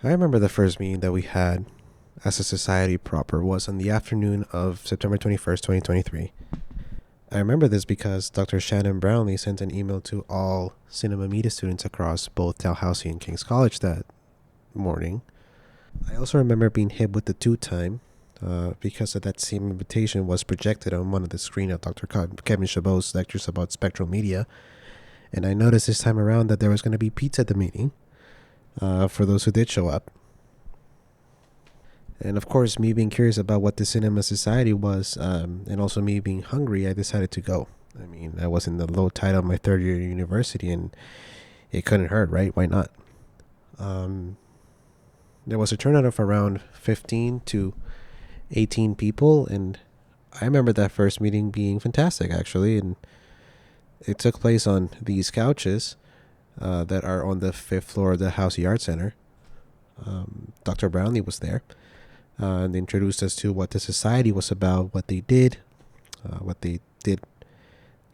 I remember the first meeting that we had as a society proper was on the afternoon of September 21st, 2023. I remember this because Dr. Shannon Brownlee sent an email to all cinema media students across both Tallahassee and King's College that morning. I also remember being hit with the two-time because of that same invitation was projected on one of the screen of Dr. Kevin Chabot's lectures about spectral media. And I noticed this time around that there was going to be pizza at the meeting for those who did show up. And of course, me being curious about what the cinema society was, and also me being hungry, I decided to go. I mean, I was in the low tide of my third year of university, and it couldn't hurt, right? Why not? There was a turnout of around 15 to 18 people, and I remember that first meeting being fantastic, actually. And it took place on these couches that are on the 5th floor of the Housey Art Center. Dr. Brownlee was there. And they introduced us to what the society was about, what they did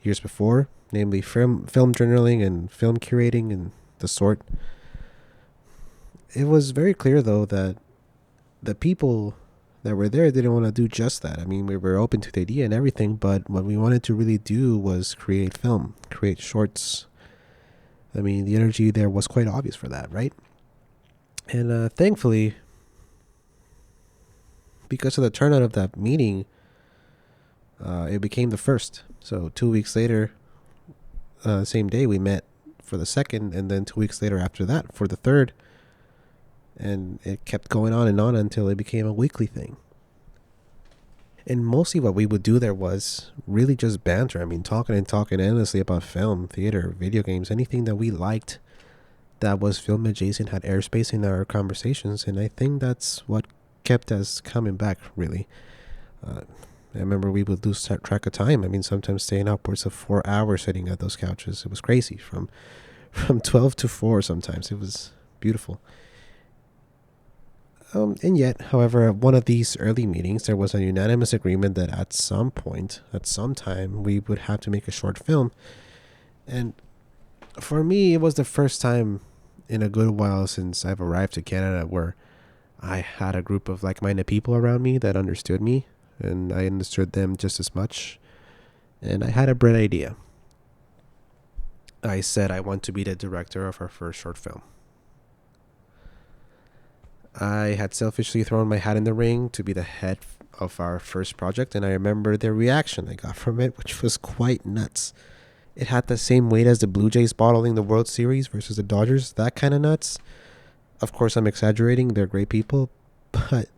years before, namely film journaling and film curating and the sort. It was very clear, though, that the people that were there didn't want to do just that. I mean, we were open to the idea and everything, but what we wanted to really do was create film, create shorts. I mean, the energy there was quite obvious for that, right? And thankfully, because of the turnout of that meeting, it became the first. So 2 weeks later, same day, we met for the second, and then 2 weeks later after that for the third. And it kept going on and on until it became a weekly thing. And mostly what we would do there was really just banter. I mean, talking endlessly about film, theater, video games, anything that we liked that was film adjacent had airspace in our conversations. And I think that's what kept us coming back, really. I remember we would lose track of time. I mean, sometimes staying upwards of 4 hours sitting at those couches. It was crazy. From 12 to 4 sometimes. It was beautiful. And yet, however, at one of these early meetings, there was a unanimous agreement that at some point, at some time, we would have to make a short film. And for me, it was the first time in a good while since I've arrived to Canada where I had a group of like-minded people around me that understood me, and I understood them just as much. And I had a bright idea. I said I want to be the director of our first short film. I had selfishly thrown my hat in the ring to be the head of our first project, and I remember the reaction I got from it, which was quite nuts. It had the same weight as the Blue Jays bottling the World Series versus the Dodgers, that kind of nuts. Of course, I'm exaggerating, they're great people, but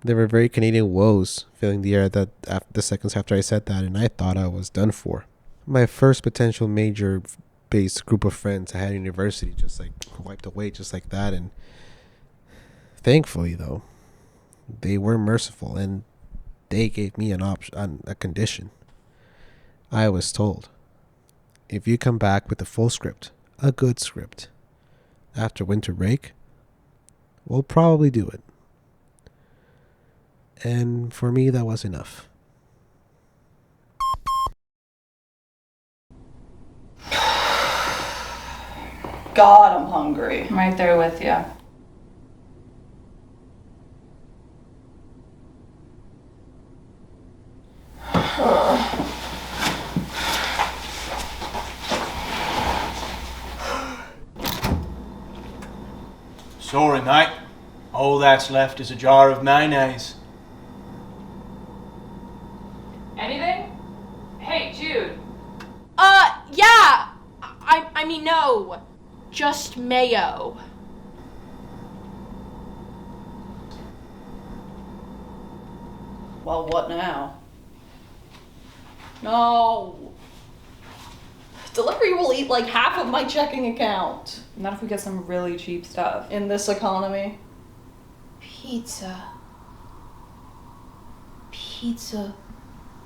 there were very Canadian woes filling the air that after the seconds after I said that, and I thought I was done for. My first potential major base group of friends I had at university just wiped away just like that, and thankfully, though, they were merciful and they gave me a condition. I was told, if you come back with a full script, a good script, after winter break, we'll probably do it. And for me, that was enough. God, I'm hungry. I'm right there with you. Sorry, mate. All that's left is a jar of mayonnaise. Anything? Hey, Jude. Yeah. I mean, no. Just mayo. Well, what now? No. Delivery will eat like half of my checking account. Not if we get some really cheap stuff. In this economy. Pizza. Pizza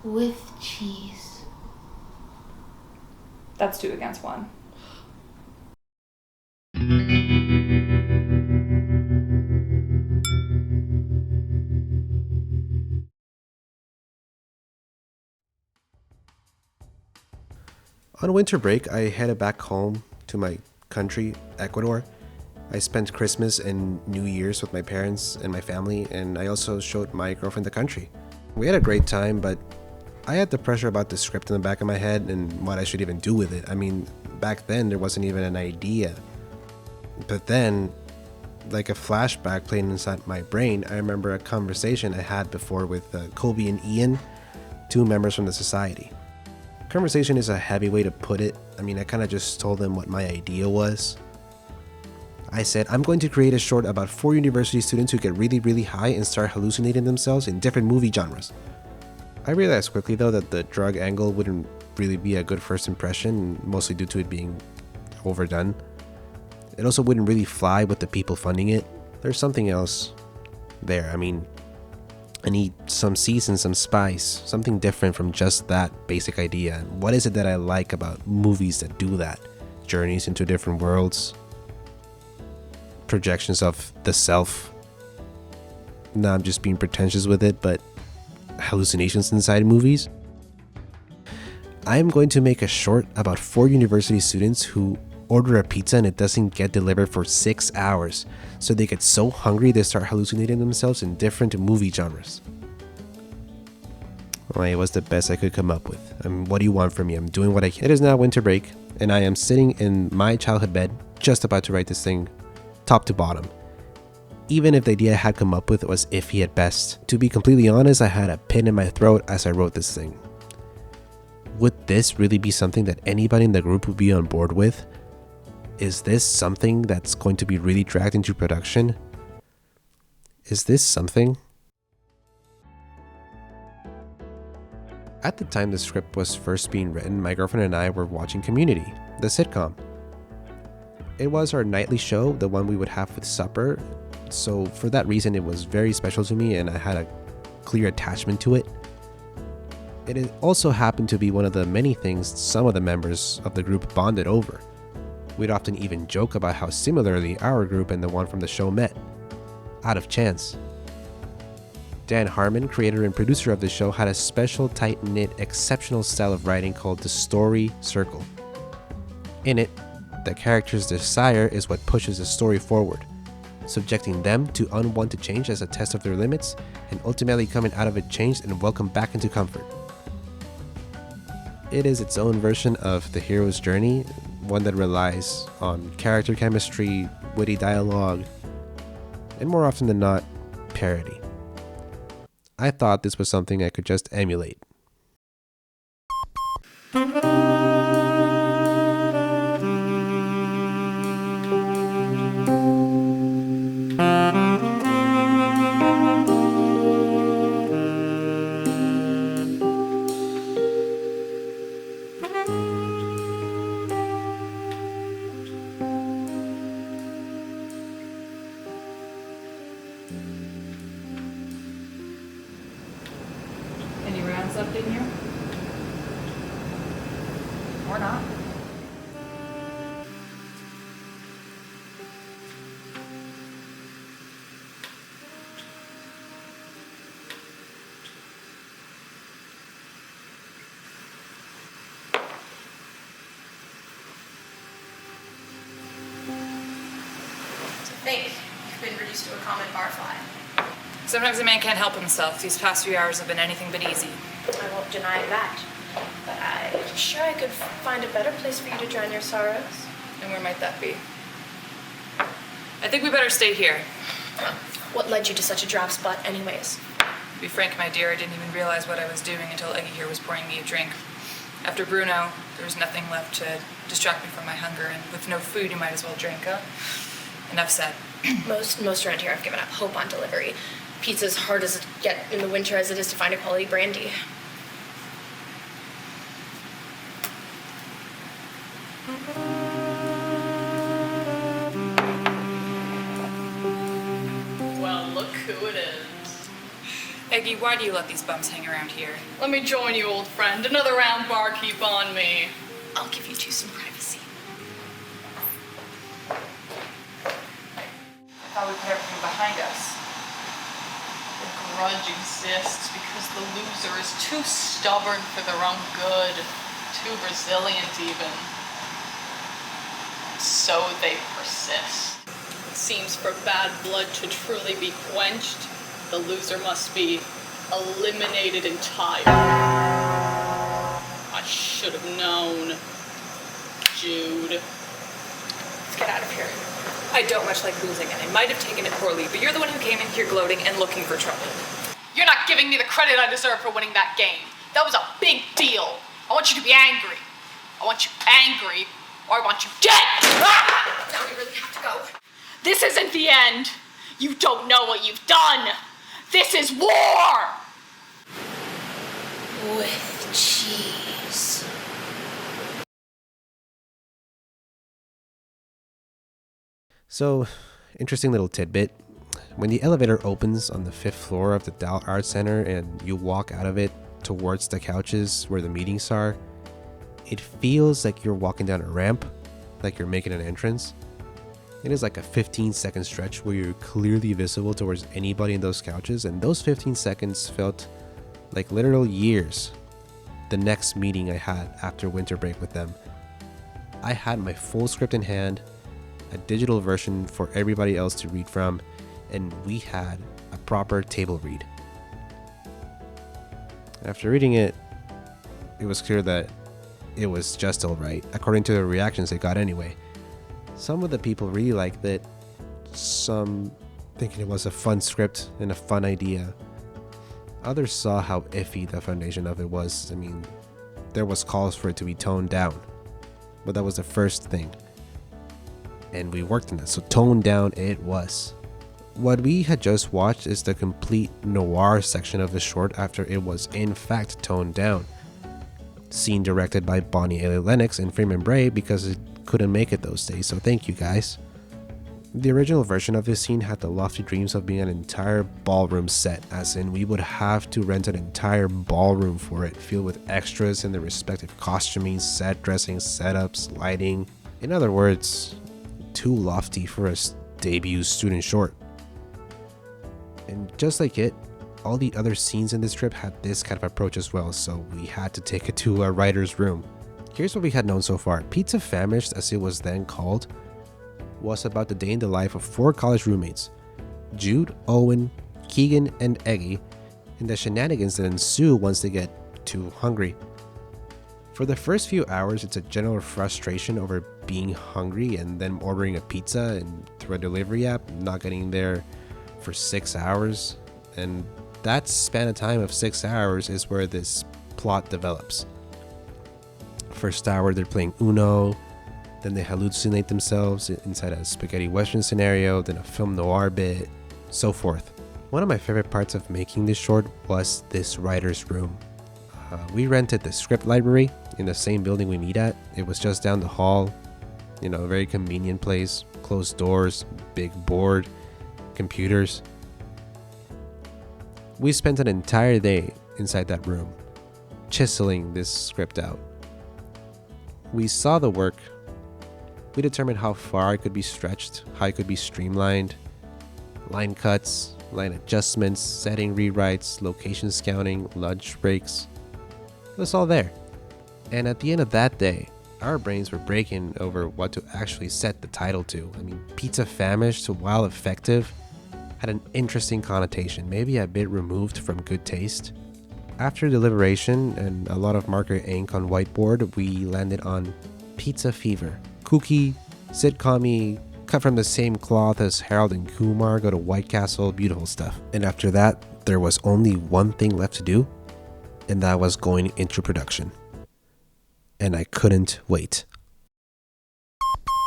with cheese. That's 2 against 1. On winter break, I headed back home to my country, Ecuador, I spent Christmas and New Year's with my parents and my family, and I also showed my girlfriend the country. We had a great time, but I had the pressure about the script in the back of my head and what I should even do with it. I mean, back then there wasn't even an idea. But then, like a flashback playing inside my brain, I remember a conversation I had before with Colby and Ian, 2 members from the society. Conversation is a heavy way to put it. I mean, I kind of just told them what my idea was. I said, I'm going to create a short about 4 university students who get really, really high and start hallucinating themselves in different movie genres. I realized quickly though that the drug angle wouldn't really be a good first impression, mostly due to it being overdone. It also wouldn't really fly with the people funding it. There's something else there. I mean, I need some season, some spice, something different from just that basic idea. What is it that I like about movies that do that? Journeys into different worlds, projections of the self. Now I'm just being pretentious with it, but hallucinations inside movies. I'm going to make a short about 4 university students who order a pizza and it doesn't get delivered for 6 hours, so they get so hungry they start hallucinating themselves in different movie genres. Well, it was the best I could come up with. What do you want from me? I'm doing what I can. It is now winter break, and I am sitting in my childhood bed, just about to write this thing top to bottom. Even if the idea I had come up with was iffy at best. To be completely honest, I had a pin in my throat as I wrote this thing. Would this really be something that anybody in the group would be on board with? Is this something that's going to be really dragged into production? Is this something? At the time the script was first being written, my girlfriend and I were watching Community, the sitcom. It was our nightly show, the one we would have with supper, so for that reason it was very special to me and I had a clear attachment to it. It also happened to be one of the many things some of the members of the group bonded over. We'd often even joke about how similarly our group and the one from the show met. Out of chance. Dan Harmon, creator and producer of the show, had a special, tight-knit, exceptional style of writing called the story circle. In it, the character's desire is what pushes the story forward, subjecting them to unwanted change as a test of their limits, and ultimately coming out of it changed and welcomed back into comfort. It is its own version of the hero's journey, one that relies on character chemistry, witty dialogue, and more often than not, parody. I thought this was something I could just emulate. Any rounds left in here? Or not? To think you've been reduced to a common barfly. Sometimes a man can't help himself. These past few hours have been anything but easy. I won't deny that. But I'm sure I could find a better place for you to drown your sorrows. And where might that be? I think we better stay here. What led you to such a drab spot anyways? To be frank, my dear, I didn't even realize what I was doing until Eggy here was pouring me a drink. After Bruno, there was nothing left to distract me from my hunger, and with no food, you might as well drink, huh? Enough said. Most around here have given up hope on delivery. Pizza's hard as it get in the winter as it is to find a quality brandy. Well, look who it is. Eggy, why do you let these bums hang around here? Let me join you, old friend. Another round barkeep on me. I'll give you two some privacy. I thought we put everything behind us. The grudge exists because the loser is too stubborn for their own good, too resilient even. So they persist. seems for bad blood to truly be quenched, the loser must be eliminated entire. I should have known. Jude. Let's get out of here. I don't much like losing, and I might have taken it poorly, but you're the one who came in here gloating and looking for trouble. You're not giving me the credit I deserve for winning that game. That was a big deal. I want you to be angry. I want you angry, or I want you dead! Ah! Now we really have to go. This isn't the end. You don't know what you've done. This is war! With cheese. So, interesting little tidbit. When the elevator opens on the 5th floor of the Dow Art Center and you walk out of it towards the couches where the meetings are, it feels like you're walking down a ramp, like you're making an entrance. It is like a 15-second stretch where you're clearly visible towards anybody in those couches, and those 15 seconds felt like literal years. The next meeting I had after winter break with them, I had my full script in hand, a digital version for everybody else to read from, and we had a proper table read. After reading it, it was clear that it was just alright, according to the reactions it got anyway. Some of the people really liked it, some thinking it was a fun script and a fun idea. Others saw how iffy the foundation of it was. I mean, there was calls for it to be toned down, but that was the first thing. And we worked on that, so toned down it was. What we had just watched is the complete noir section of the short after it was in fact toned down. Scene directed by Bonnie A. Lennox and Freeman Bray because it couldn't make it those days, so thank you guys. The original version of this scene had the lofty dreams of being an entire ballroom set, as in we would have to rent an entire ballroom for it, filled with extras and the respective costuming, set dressing, setups, lighting. In other words, too lofty for a debut student short. And just like it, all the other scenes in this trip had this kind of approach as well, so we had to take it to a writer's room. Here's what we had known so far. Pizza Famished, as it was then called, was about the day in the life of 4 college roommates, Jude, Owen, Keegan, and Eggy, and the shenanigans that ensue once they get too hungry. For the first few hours, it's a general frustration over being hungry and then ordering a pizza and through a delivery app, not getting there for 6 hours, and that span of time of 6 hours is where this plot develops. First hour they're playing Uno, then they hallucinate themselves inside a spaghetti western scenario, then a film noir bit, so forth. One of my favorite parts of making this short was this writer's room. We rented the script library in the same building we meet at. It was just down the hall, a very convenient place, closed doors, big board, computers. We spent an entire day inside that room, chiseling this script out. We saw the work. We determined how far it could be stretched, how it could be streamlined, line cuts, line adjustments, setting rewrites, location scouting, lunch breaks. It was all there. And at the end of that day, our brains were breaking over what to actually set the title to. I mean, Pizza Famished, while effective, had an interesting connotation, maybe a bit removed from good taste. After deliberation and a lot of marker ink on whiteboard, we landed on Pizza Fever. Kooky, sitcom-y, cut from the same cloth as Harold and Kumar Go to White Castle, beautiful stuff. And after that, there was only one thing left to do, and that was going into production. And I couldn't wait.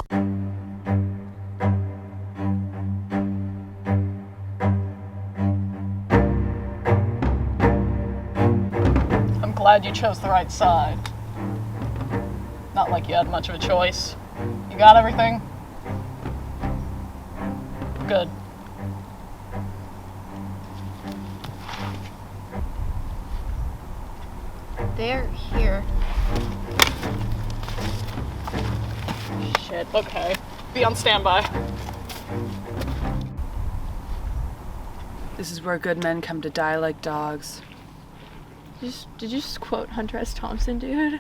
I'm glad you chose the right side. Not like you had much of a choice. You got everything? Good. They're here. Shit, okay. Be on standby. This is where good men come to die like dogs. Did you just quote Hunter S. Thompson, dude?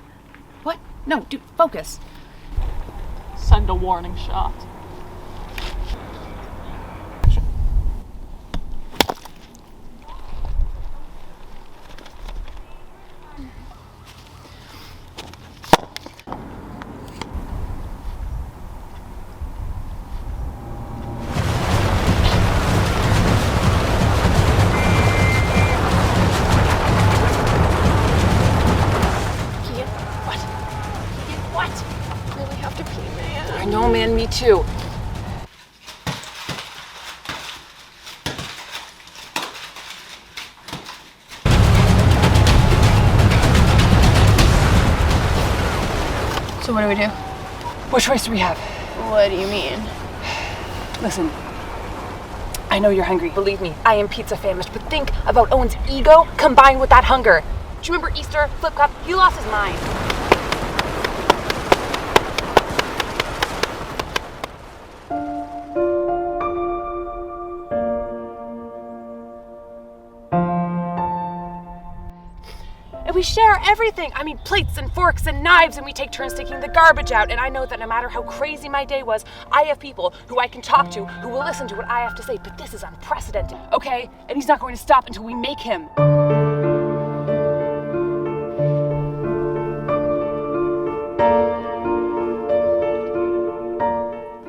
What? No, dude, focus. Send a warning shot. man, me too. So what do we do? What choice do we have? What do you mean? Listen, I know you're hungry. Believe me, I am pizza famished, but think about Owen's ego combined with that hunger. Do you remember Easter, Flip Cup? He lost his mind. And we share everything. I mean, plates and forks and knives, and we take turns taking the garbage out. And I know that no matter how crazy my day was, I have people who I can talk to who will listen to what I have to say. But this is unprecedented, okay? And he's not going to stop until we make him.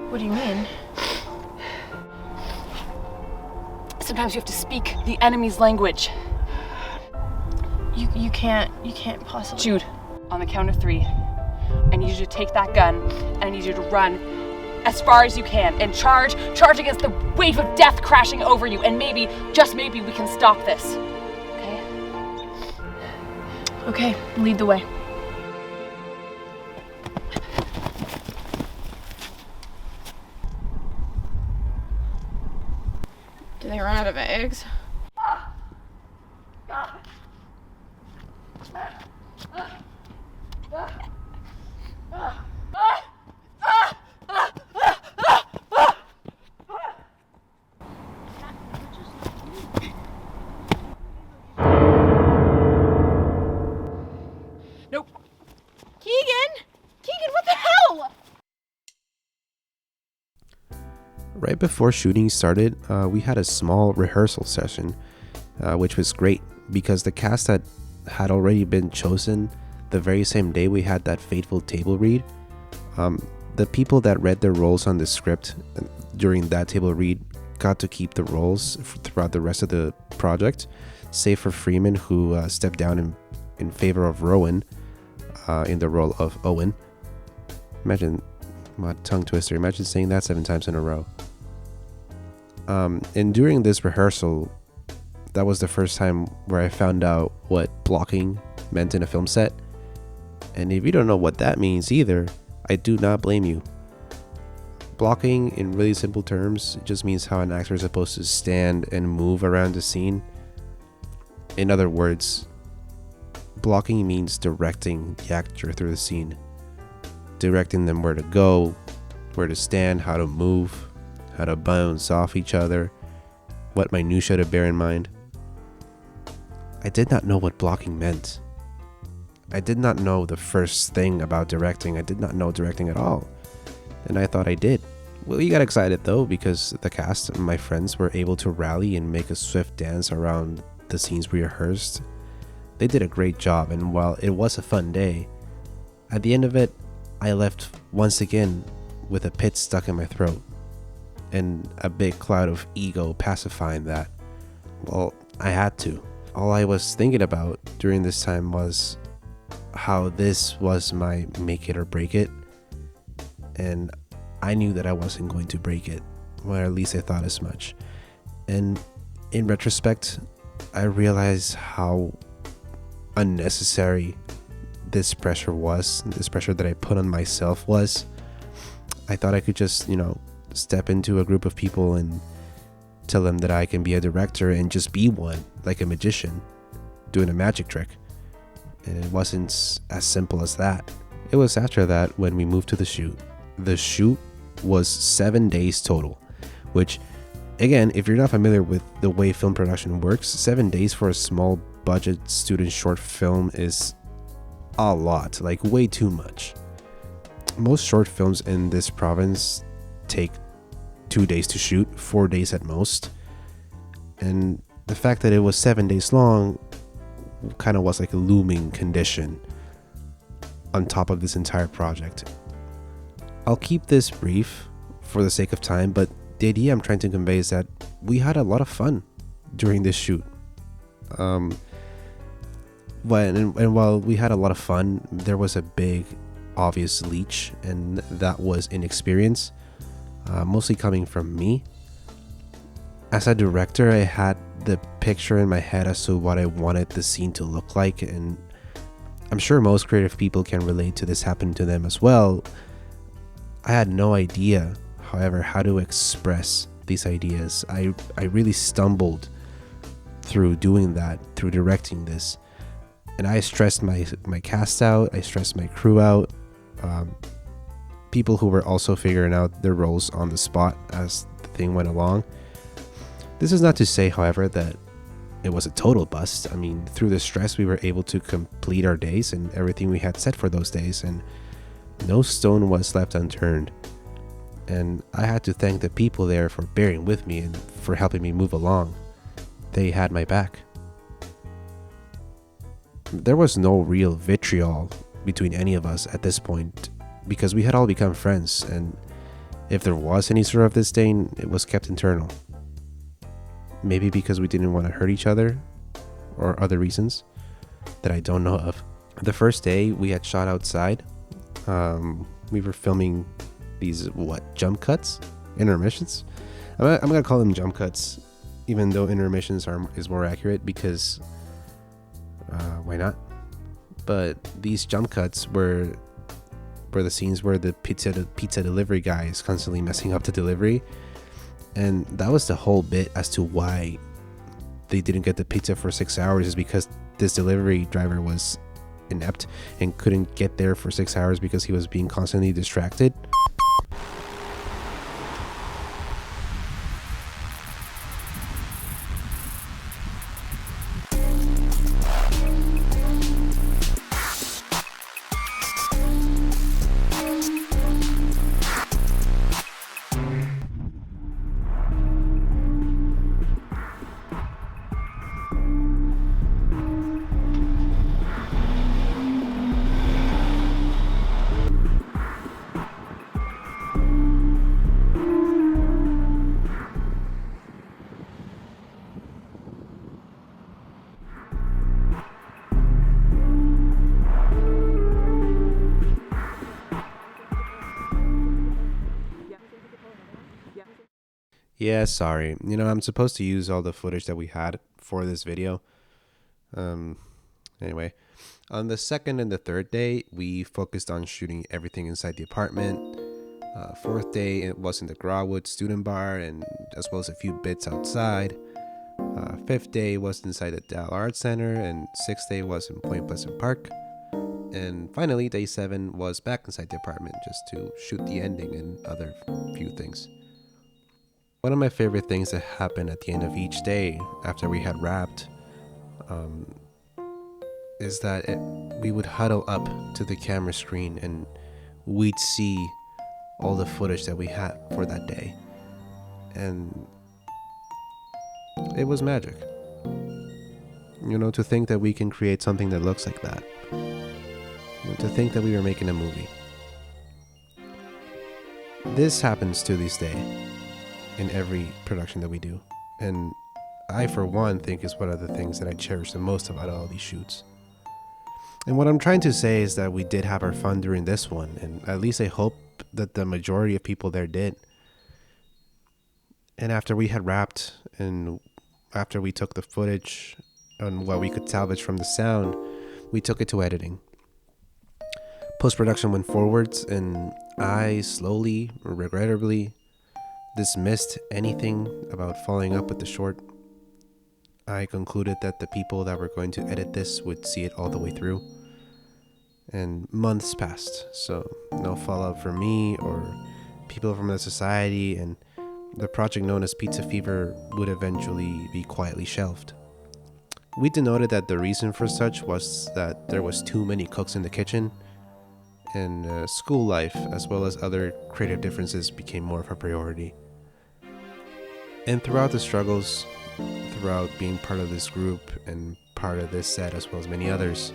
What do you mean? Sometimes you have to speak the enemy's language. You can't possibly. Jude, on the count of 3, I need you to take that gun, and I need you to run as far as you can and charge against the wave of death crashing over you, and maybe, just maybe, we can stop this. Okay? Okay, lead the way. Do they run out of eggs? Nope. Keegan, what the hell? Right before shooting started, we had a small rehearsal session, which was great because the cast had already been chosen the very same day we had that fateful table read. The people that read their roles on the script during that table read got to keep the roles throughout the rest of the project, save for Freeman, who stepped down in favor of Rowan in the role of Owen. Imagine, my tongue twister, imagine saying that 7 times in a row. And during this rehearsal, that was the first time where I found out what blocking meant in a film set. And if you don't know what that means either, I do not blame you. Blocking, in really simple terms, just means how an actor is supposed to stand and move around the scene. In other words, blocking means directing the actor through the scene. Directing them where to go, where to stand, how to move, how to bounce off each other, what minutiae to bear in mind. I did not know what blocking meant. I did not know the first thing about directing. I did not know directing at all. And I thought I did. Well, we got excited though because the cast and my friends were able to rally and make a swift dance around the scenes we rehearsed. They did a great job, and while it was a fun day, at the end of it, I left once again with a pit stuck in my throat and a big cloud of ego pacifying that. Well, I had to. All I was thinking about during this time was how this was my make it or break it, and I knew that I wasn't going to break it, or at least I thought as much. And in retrospect, I realized how unnecessary this pressure was, this pressure that I put on myself was. I thought I could just, step into a group of people and tell them that I can be a director and just be one, like a magician doing a magic trick. And it wasn't as simple as that. It was after that when we moved to the shoot. The shoot was 7 days total, which, again, if you're not familiar with the way film production works, 7 days for a small budget student short film is a lot, like way too much. Most short films in this province take 2 days to shoot, 4 days at most. And the fact that it was 7 days long kind of was like a looming condition on top of this entire project. I'll keep this brief for the sake of time, but the idea I'm trying to convey is that we had a lot of fun during this shoot. While we had a lot of fun, there was a big obvious leech, and that was inexperience, mostly coming from me. As a director, I had the picture in my head as to what I wanted the scene to look like, and I'm sure most creative people can relate to this happening to them as well. I had no idea, however, how to express these ideas. I really stumbled through doing that, through directing this. And I stressed my cast out, I stressed my crew out, people who were also figuring out their roles on the spot as the thing went along. This is not to say, however, that it was a total bust. I mean, through the stress, we were able to complete our days and everything we had set for those days, and no stone was left unturned. And I had to thank the people there for bearing with me and for helping me move along. They had my back. There was no real vitriol between any of us at this point because we had all become friends, and if there was any sort of disdain, it was kept internal. Maybe because we didn't want to hurt each other, or other reasons that I don't know of. The first day we had shot outside. We were filming these jump cuts, intermissions. I'm gonna call them jump cuts, even though intermissions is more accurate because why not? But these jump cuts were the scenes where the pizza delivery guy is constantly messing up the delivery. And that was the whole bit as to why they didn't get the pizza for 6 hours, is because this delivery driver was inept and couldn't get there for 6 hours because he was being constantly distracted. Yeah, sorry. I'm supposed to use all the footage that we had for this video. Anyway, on the second and the third day, we focused on shooting everything inside the apartment. Fourth day, it was in the Grawwood student bar, and as well as a few bits outside. Fifth day was inside the Dell Art Center, and sixth day was in Point Pleasant Park. And finally, day 7 was back inside the apartment just to shoot the ending and other few things. One of my favorite things that happened at the end of each day after we had wrapped is that we would huddle up to the camera screen and we'd see all the footage that we had for that day. And it was magic. To think that we can create something that looks like that. To think that we were making a movie. This happens to this day in every production that we do, and I for one think is one of the things that I cherish the most about all these shoots. And what I'm trying to say is that we did have our fun during this one, and at least I hope that the majority of people there did. And after we had wrapped, and after we took the footage and what we could salvage from the sound, we took it to editing. Post-production went forwards, and I slowly, regrettably, dismissed anything about following up with the short. I concluded that the people that were going to edit this would see it all the way through. And months passed, so no follow-up from me or people from the society, and the project known as Pizza Fever would eventually be quietly shelved. We denoted that the reason for such was that there was too many cooks in the kitchen, and school life as well as other creative differences became more of a priority. And throughout the struggles, throughout being part of this group and part of this set as well as many others,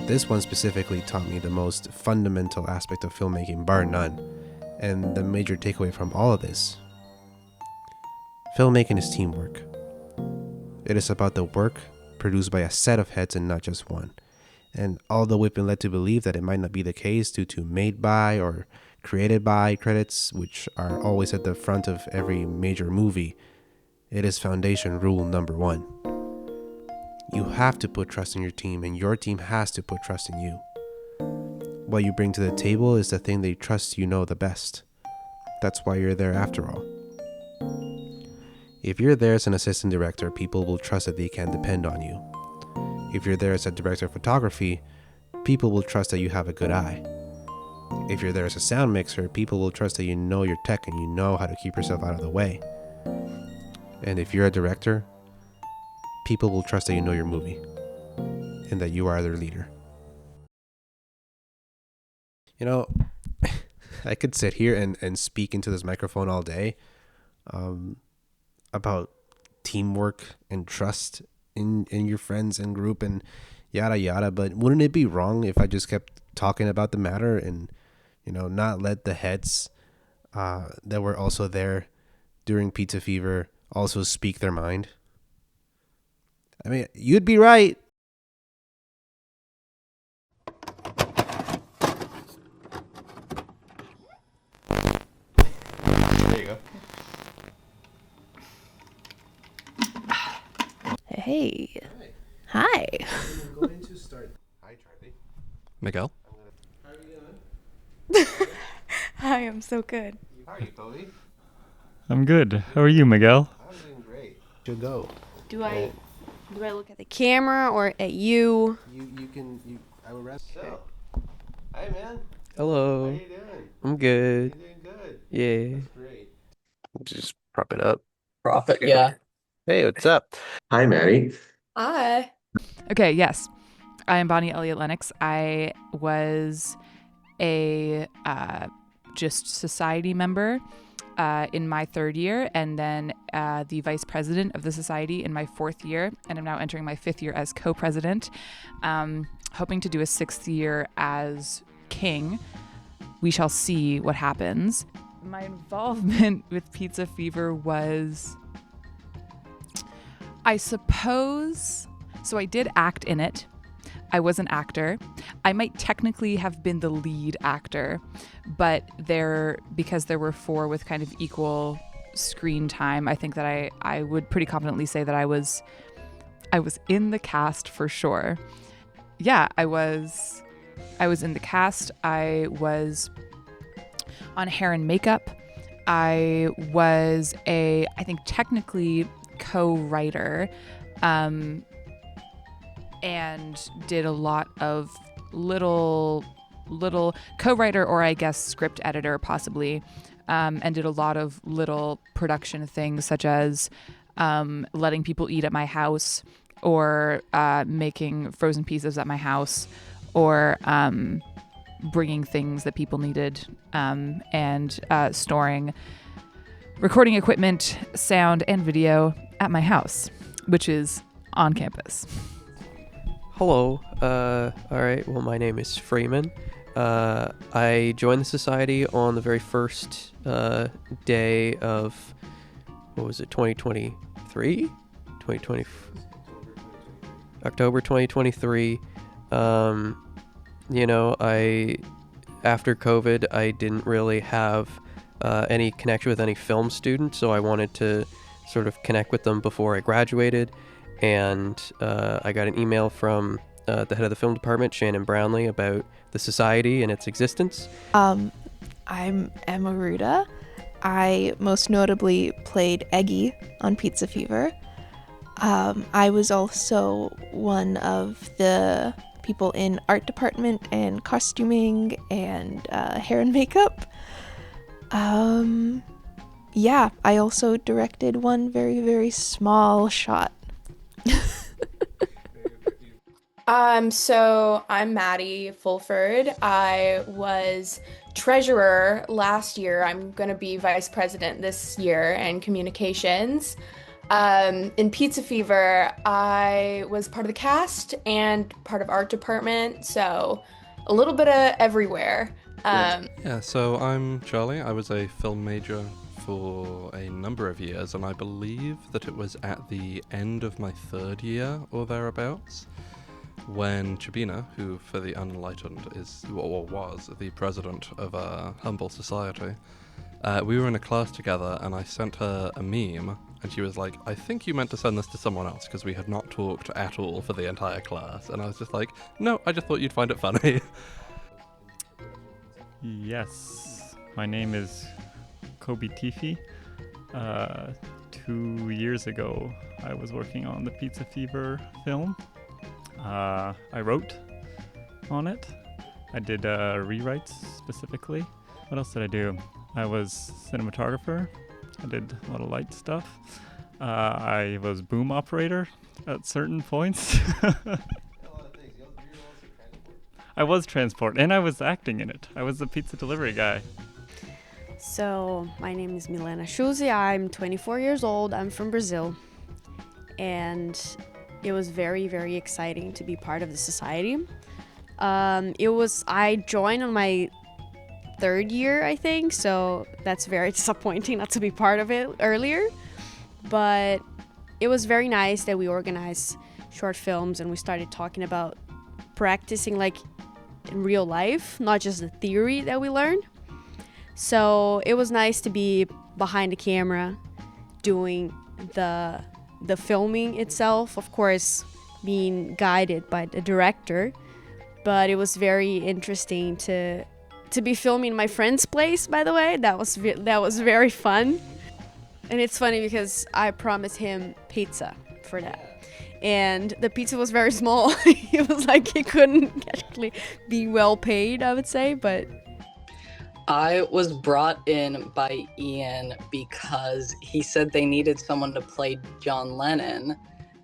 this one specifically taught me the most fundamental aspect of filmmaking, bar none, and the major takeaway from all of this. Filmmaking is teamwork. It is about the work produced by a set of heads and not just one. And although we've been led to believe that it might not be the case due to made by or created by credits, which are always at the front of every major movie, it is foundation rule number one. You have to put trust in your team, and your team has to put trust in you. What you bring to the table is the thing they trust you know the best. That's why you're there after all. If you're there as an assistant director, people will trust that they can depend on you. If you're there as a director of photography, people will trust that you have a good eye. If you're there as a sound mixer, people will trust that you know your tech and you know how to keep yourself out of the way. And if you're a director, people will trust that you know your movie and that you are their leader. You know, I could sit here and speak into this microphone all day about teamwork and trust in your friends and group and yada yada, but wouldn't it be wrong if I just kept talking about the matter and, you know, not let the heads that were also there during Pizza Fever also speak their mind? I mean, you'd be right. There you go. Hey. Hi. I'm going to start. Hi, Charlie. Miguel? How are you doing? Hi, I'm so good. How are you, Kobe? I'm good. How are you, Miguel? I'm doing great. Should go. Do I look at the camera or at you? I would rather. So, hi, man. Hello. How you doing? I'm good. You're doing good. Yeah. That's great. Just prop it up. Profit, yeah. Hey, what's up? Hi, Maddie. Hi. Okay, yes. I am Bonnie Elliott Lennox. I was a just society member in my third year, and then the vice president of the society in my fourth year, and I'm now entering my fifth year as co-president, hoping to do a sixth year as king. We shall see what happens. My involvement with Pizza Fever was, I suppose, so I did act in it. I was an actor. I might technically have been the lead actor, but because there were four with kind of equal screen time, I think that I would pretty confidently say that I was in the cast for sure. Yeah, I was in the cast. I was on hair and makeup. I was I think technically co-writer, and did a lot of little co-writer, or I guess script editor possibly, and did a lot of little production things such as letting people eat at my house, or making frozen pizzas at my house, or bringing things that people needed, and storing recording equipment, sound, and video at my house, which is on campus. Hello. All right. Well, my name is Freeman. I joined the society on the very first day of, what was it, 2023? 2020. October 2023. You know, after COVID, I didn't really have any connection with any film students, so I wanted to sort of connect with them before I graduated. And I got an email from the head of the film department, Shannon Brownlee, about the society and its existence. I'm Emma Ruda. I most notably played Eggy on Pizza Fever. I was also one of the people in art department and costuming and hair and makeup. Yeah, I also directed one very, very small shot. So I'm Maddie Fulford. I was treasurer last year. I'm going to be vice president this year in communications. In Pizza Fever, I was part of the cast and part of art department, so a little bit of everywhere. Yeah, so I'm Charlie. I was a film major for a number of years, and I believe that it was at the end of my third year or thereabouts when Chabina, who for the unenlightened is or was the president of a humble society, we were in a class together, and I sent her a meme, and she was like, I think you meant to send this to someone else, because we had not talked at all for the entire class. And I was just like, no, I just thought you'd find it funny. Yes, my name is Kobe Tifi. 2 years ago, I was working on the Pizza Fever film. I wrote on it. I did rewrites specifically. What else did I do? I was cinematographer. I did a lot of light stuff. I was boom operator at certain points. I was transport, and I was acting in it. I was the pizza delivery guy. So, my name is Milena Schuze. I'm 24 years old. I'm from Brazil. And it was very, very exciting to be part of the society. I joined on my 3rd year, I think, so that's very disappointing not to be part of it earlier. But it was very nice that we organized short films and we started talking about practicing like in real life, not just the theory that we learned. So it was nice to be behind the camera doing the filming itself, of course being guided by the director, but it was very interesting to be filming my friend's place, by the way. That was very fun. And it's funny because I promised him pizza for that. And the pizza was very small. It was like he couldn't actually be well paid, I would say, but I was brought in by Ian because he said they needed someone to play John Lennon.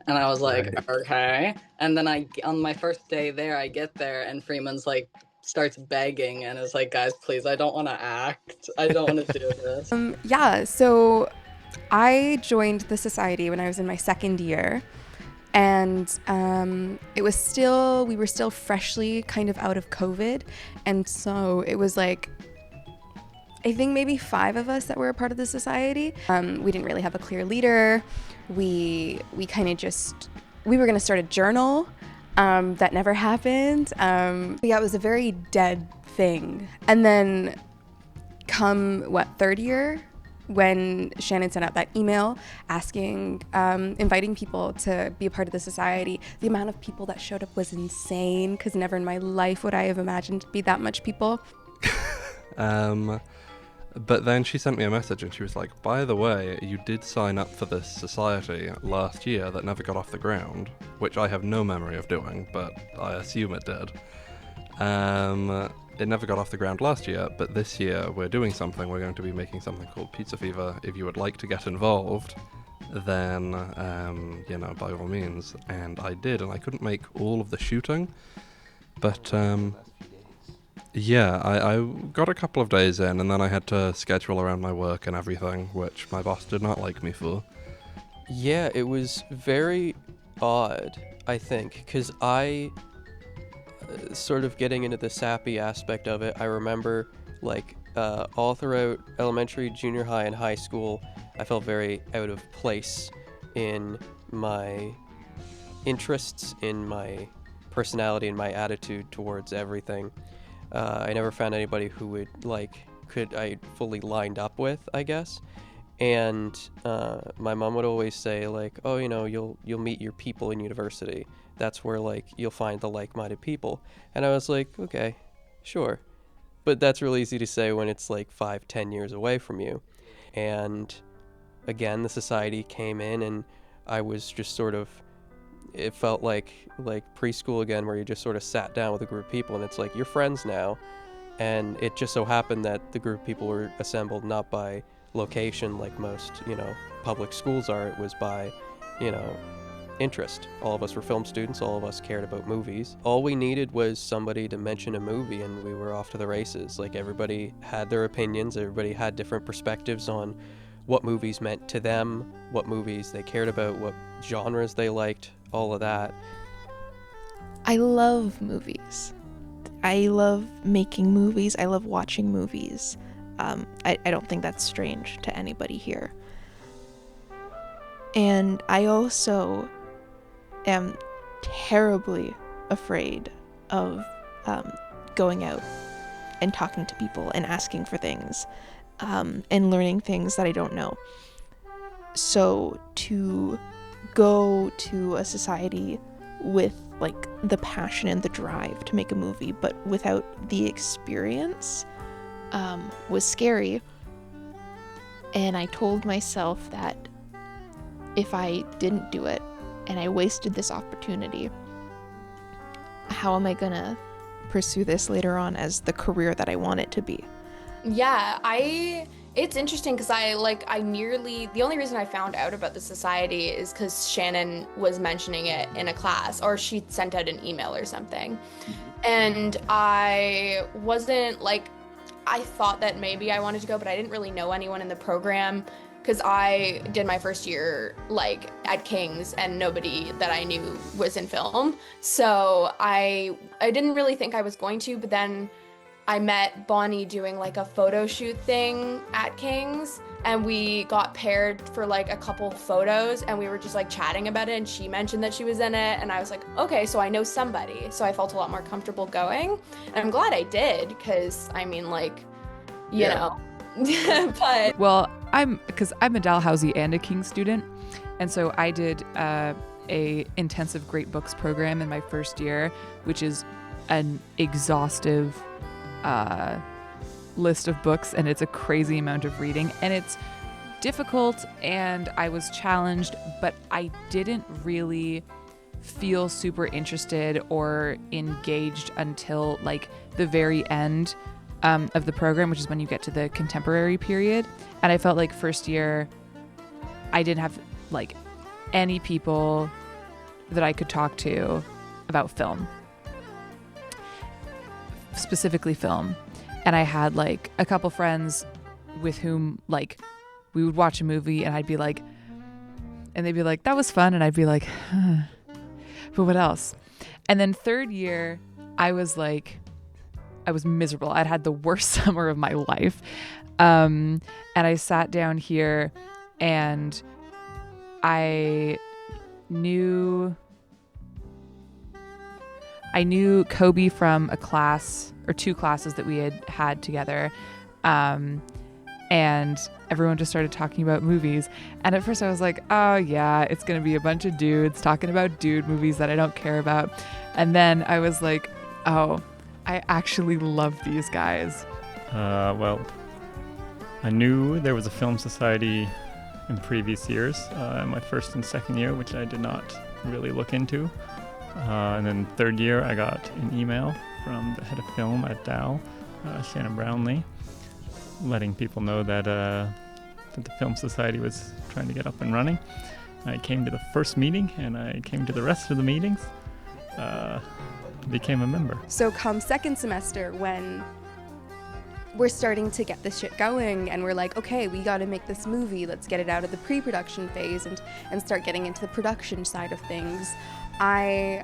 And I was like, right. Okay. And then on my first day there, I get there and Freeman's like, starts begging and is like, guys, please, I don't want to act. I don't want to do this. So I joined the society when I was in my 2nd year. And we were still freshly kind of out of COVID. And so it was like, I think maybe 5 of us that were a part of the society. We didn't really have a clear leader. We kind of we were going to start a journal. That never happened. It was a very dead thing. And then come, 3rd year, when Shannon sent out that email asking, inviting people to be a part of the society, the amount of people that showed up was insane, because never in my life would I have imagined to be that much people. But then she sent me a message and she was like, by the way, you did sign up for this society last year that never got off the ground, which I have no memory of doing, but I assume it did. It never got off the ground last year, but this year we're doing something. We're going to be making something called Pizza Fever. If you would like to get involved, then, by all means. And I did, and I couldn't make all of the shooting, but, yeah, I got a couple of days in, and then I had to schedule around my work and everything, which my boss did not like me for. Yeah, it was very odd, I think, because I, sort of getting into the sappy aspect of it, I remember, all throughout elementary, junior high, and high school, I felt very out of place in my interests, in my personality, and my attitude towards everything. I never found anybody who would I fully lined up with, I guess. And my mom would always say oh, you'll meet your people in university. That's where you'll find the like-minded people. And I was like, okay, sure. But that's real easy to say when it's 5-10 years away from you. And again, the society came in and I was just sort of, it felt like preschool again, where you just sort of sat down with a group of people and it's you're friends now. And it just so happened that the group of people were assembled not by location like most, public schools are. It was by, interest. All of us were film students. All of us cared about movies. All we needed was somebody to mention a movie and we were off to the races. Everybody had their opinions. Everybody had different perspectives on what movies meant to them, what movies they cared about, what genres they liked, all of that. I love movies. I love making movies. I love watching movies. I don't think that's strange to anybody here. And I also am terribly afraid of going out and talking to people and asking for things and learning things that I don't know. So to go to a society with like the passion and the drive to make a movie, but without the experience, was scary. And I told myself that if I didn't do it and I wasted this opportunity, how am I gonna pursue this later on as the career that I want it to be? Yeah, it's interesting because the only reason I found out about the society is because Shannon was mentioning it in a class, or she sent out an email or something. And I wasn't like, I thought that maybe I wanted to go, but I didn't really know anyone in the program because I did my first year like at King's and nobody that I knew was in film. So I didn't really think I was going to, but then I met Bonnie doing like a photo shoot thing at King's, and we got paired for like a couple photos, and we were just like chatting about it, and she mentioned that she was in it, and I was like, okay, so I know somebody. So I felt a lot more comfortable going, and I'm glad I did, because I mean, like, you know. But well, I'm a Dalhousie and a King student, and so I did a intensive great books program in my first year, which is an exhaustive list of books, and it's a crazy amount of reading, and it's difficult, and I was challenged, but I didn't really feel super interested or engaged until like the very end of the program, which is when you get to the contemporary period. And I felt like first year I didn't have like any people that I could talk to about film, specifically film. And I had like a couple friends with whom like we would watch a movie, and I'd be like, and they'd be like, that was fun, and I'd be like, but what else? And then third year I was miserable. I'd had the worst summer of my life. And I sat down here, and I knew Kobe from a class or two classes that we had together. And everyone just started talking about movies. And at first I was like, oh yeah, it's going to be a bunch of dudes talking about dude movies that I don't care about. And then I was like, oh, I actually love these guys. Well, I knew there was a film society in previous years, in my first and second year, which I did not really look into. And then third year, I got an email from the head of film at Dow, Shannon Brownlee, letting people know that the Film Society was trying to get up and running. I came to the first meeting, and I came to the rest of the meetings, became a member. So come second semester, when we're starting to get this shit going, and we're like, okay, we got to make this movie, let's get it out of the pre-production phase and start getting into the production side of things. I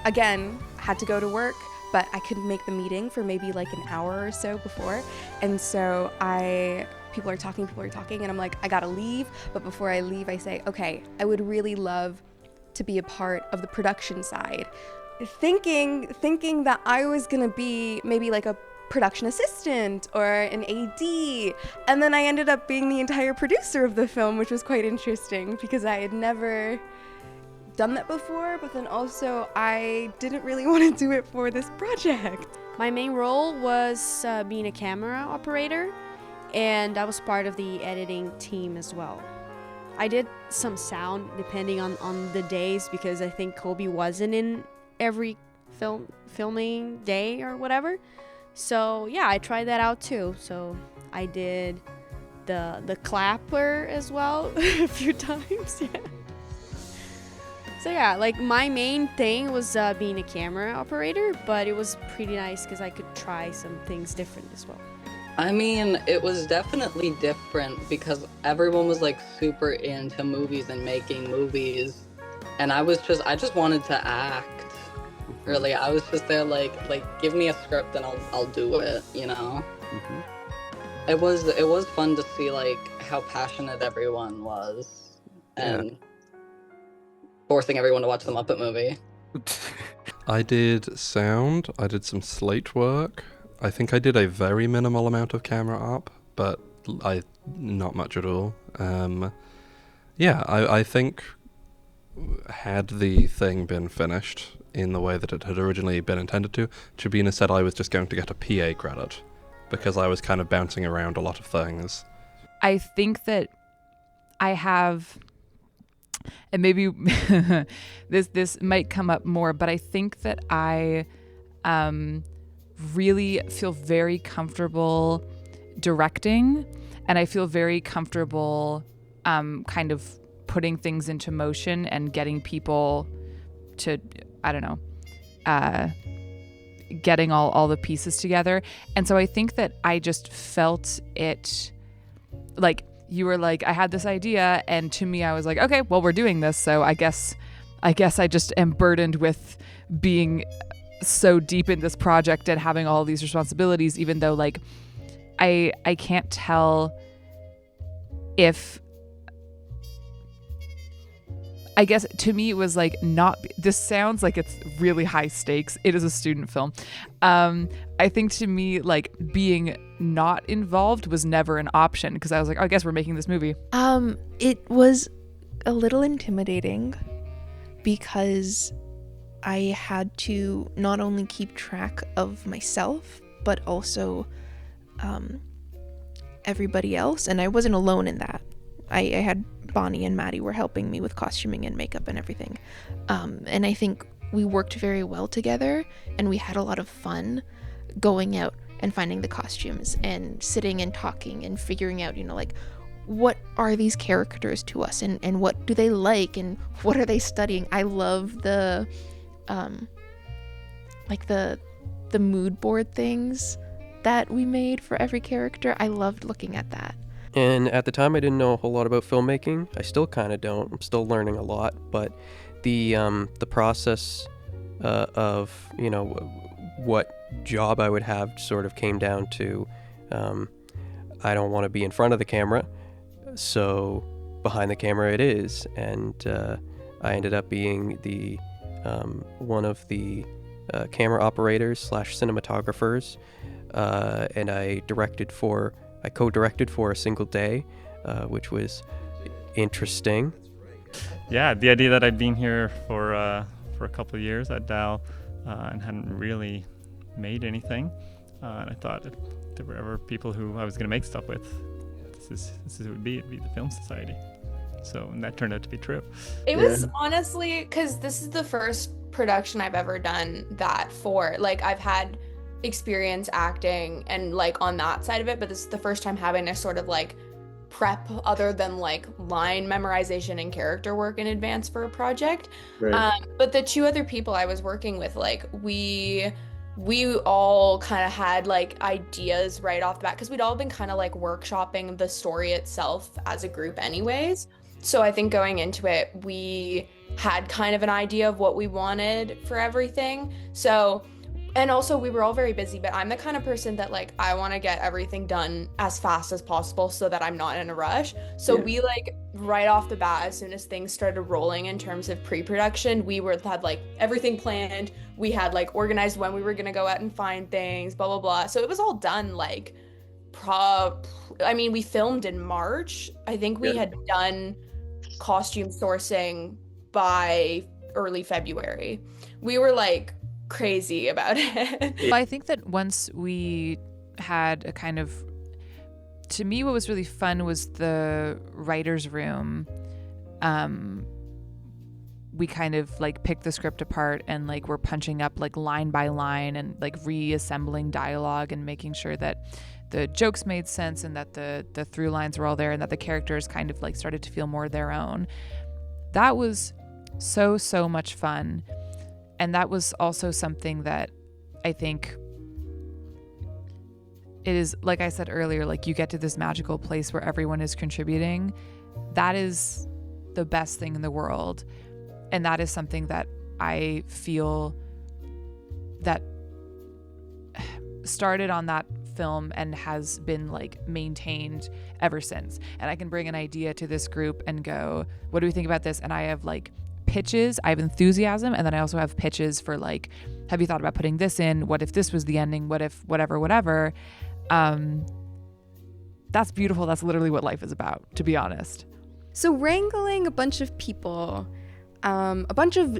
again had to go to work, but I could make the meeting for maybe like an hour or so before, and so people are talking, and I'm like, I gotta leave. But before I leave, I say, okay, I would really love to be a part of the production side, thinking that I was gonna be maybe like a production assistant or an AD, and then I ended up being the entire producer of the film, which was quite interesting because I had never done that before, but then also I didn't really want to do it for this project. My main role was being a camera operator, and I was part of the editing team as well. I did some sound depending on the days, because I think Kobe wasn't in every filming day or whatever. So yeah, I tried that out too. So I did the clapper as well a few times. Yeah. So yeah, like my main thing was being a camera operator, but it was pretty nice because I could try some things different as well. I mean, it was definitely different because everyone was like super into movies and making movies, and I just wanted to act. Really, I was just there like give me a script and I'll do it, you know. Mm-hmm. It was fun to see like how passionate everyone was, and forcing everyone to watch the Muppet movie. I did sound, I did some slate work. I think I did a very minimal amount of camera up, but not much at all. I think had the thing been finished in the way that it had originally been intended to, Tribuna said I was just going to get a PA credit because I was kind of bouncing around a lot of things. I think that I have, and maybe this might come up more, but I think that I really feel very comfortable directing, and I feel very comfortable kind of putting things into motion and getting people to, I don't know, getting all the pieces together. And so I think that I just felt it, like you were like, I had this idea, and to me I was like, okay, well, we're doing this, so I guess I just am burdened with being so deep in this project and having all these responsibilities, even though like I can't tell if, I guess to me it was like not, this sounds like it's really high stakes. It is a student film. I think to me like being not involved was never an option because I was like, oh, I guess we're making this movie. It was a little intimidating because I had to not only keep track of myself, but also everybody else. And I wasn't alone in that. I had Bonnie and Maddie were helping me with costuming and makeup and everything. And I think we worked very well together, and we had a lot of fun going out and finding the costumes and sitting and talking and figuring out, like, what are these characters to us, and what do they like, and what are they studying. I love the the mood board things that we made for every character. I loved looking at that. And at the time, I didn't know a whole lot about filmmaking. I still kind of don't. I'm still learning a lot. But the process of, what job I would have sort of came down to, I don't want to be in front of the camera, so behind the camera it is. And I ended up being the one of the camera operators / cinematographers, and I co-directed for a single day, which was interesting. Yeah, the idea that I'd been here for a couple of years at Dal and hadn't really made anything, and I thought if there were ever people who I was going to make stuff with, this is who it would be. It'd be the Film Society. So, and that turned out to be true. It was honestly, because this is the first production I've ever done that for. Like, I've had experience acting and like on that side of it, but this is the first time having to sort of like prep other than like line memorization and character work in advance for a project. Right. But the two other people I was working with, like we all kind of had like ideas right off the bat because we'd all been kind of like workshopping the story itself as a group anyways. So I think going into it, we had kind of an idea of what we wanted for everything. So, and also we were all very busy, but I'm the kind of person that like, I want to get everything done as fast as possible so that I'm not in a rush. So we like right off the bat, as soon as things started rolling in terms of pre-production, we had like everything planned. We had like organized when we were going to go out and find things, blah, blah, blah. So it was all done like, we filmed in March. I think we had done costume sourcing by early February. We were like crazy about it. I think that once we had a kind of, to me what was really fun was the writer's room. We kind of like picked the script apart and like we're punching up like line by line and like reassembling dialogue and making sure that the jokes made sense and that the through lines were all there and that the characters kind of like started to feel more their own. That was so much fun. And that was also something that I think it is, like I said earlier, like you get to this magical place where everyone is contributing. That is the best thing in the world. And that is something that I feel that started on that film and has been like maintained ever since. And I can bring an idea to this group and go, what do we think about this? And I have like pitches. I have enthusiasm, and then I also have pitches for like, have you thought about putting this in? What if this was the ending? What if whatever? That's beautiful. That's literally what life is about, to be honest. So wrangling a bunch of people, a bunch of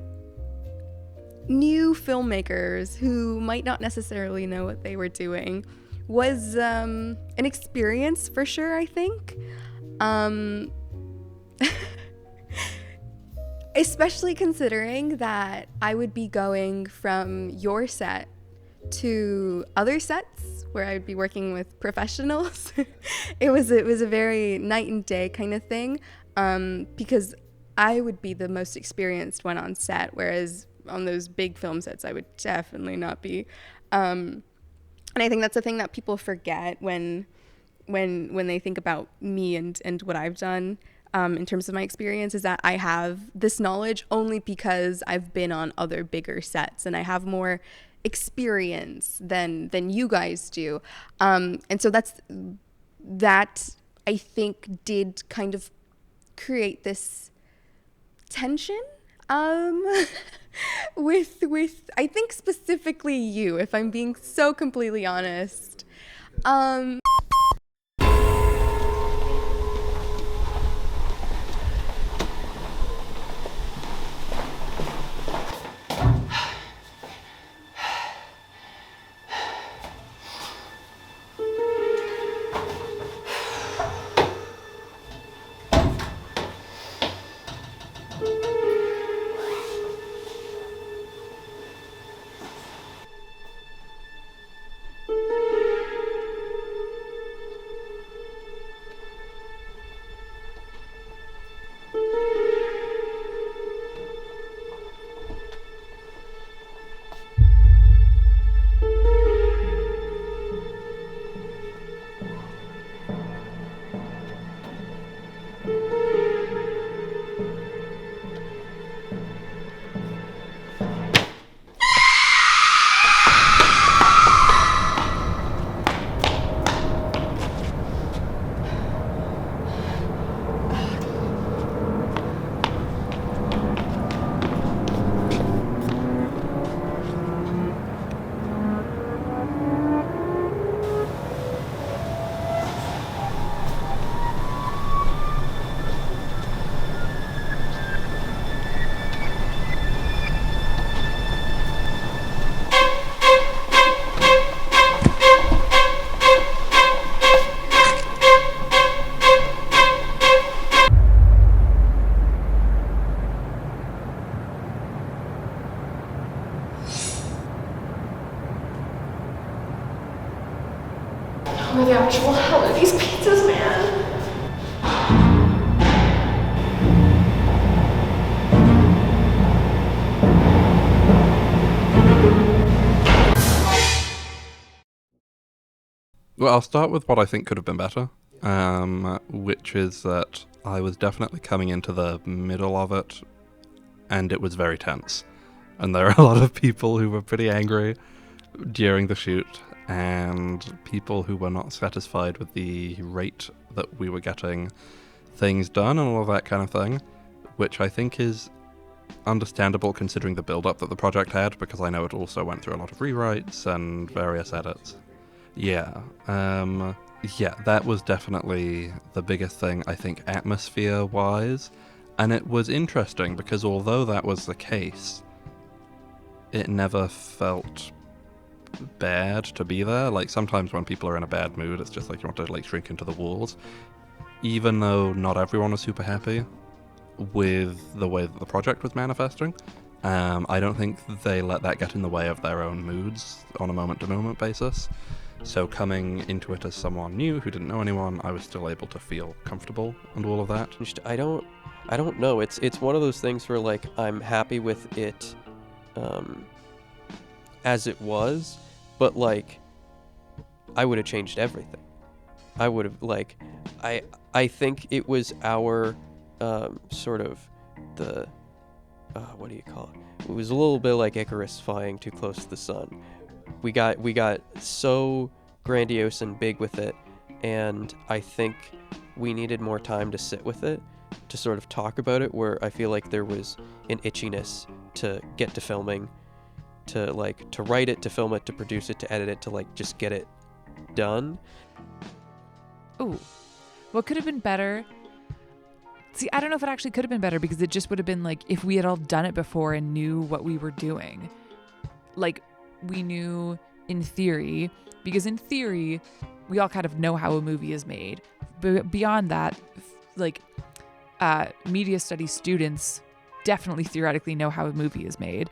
new filmmakers who might not necessarily know what they were doing was an experience for sure, I think. Especially considering that I would be going from your set to other sets where I would be working with professionals. It was a very night and day kind of thing, because I would be the most experienced one on set, whereas on those big film sets I would definitely not be. And I think that's a thing that people forget when they think about me and what I've done. In terms of my experience, is that I have this knowledge only because I've been on other bigger sets and I have more experience than you guys do. And so that I think did kind of create this tension with I think specifically you, if I'm being so completely honest. Where the actual hell are these pizzas, man? Well, I'll start with what I think could have been better, which is that I was definitely coming into the middle of it, and it was very tense. And there are a lot of people who were pretty angry during the shoot, and people who were not satisfied with the rate that we were getting things done and all of that kind of thing, which I think is understandable considering the build-up that the project had, because I know it also went through a lot of rewrites and various edits. Yeah, that was definitely the biggest thing, I think, atmosphere-wise. And it was interesting because although that was the case, it never felt bad to be there. Like, sometimes when people are in a bad mood, it's just like you want to like shrink into the walls. Even though not everyone was super happy with the way that the project was manifesting, I don't think they let that get in the way of their own moods on a moment-to-moment basis. So coming into it as someone new who didn't know anyone, I was still able to feel comfortable and all of that. I don't know. It's one of those things where like I'm happy with it as it was, but like I would have changed everything. I would have like I think it was our sort of the what do you call it? It was a little bit like Icarus flying too close to the sun. We got so grandiose and big with it, and I think we needed more time to sit with it to sort of talk about it, where I feel like there was an itchiness to get to filming, to write it, to film it, to produce it, to edit it, to just get it done. Ooh, what could have been better? See, I don't know if it actually could have been better, because it just would have been if we had all done it before and knew what we were doing. We knew in theory, because in theory, we all kind of know how a movie is made. But beyond that, media studies students definitely theoretically know how a movie is made.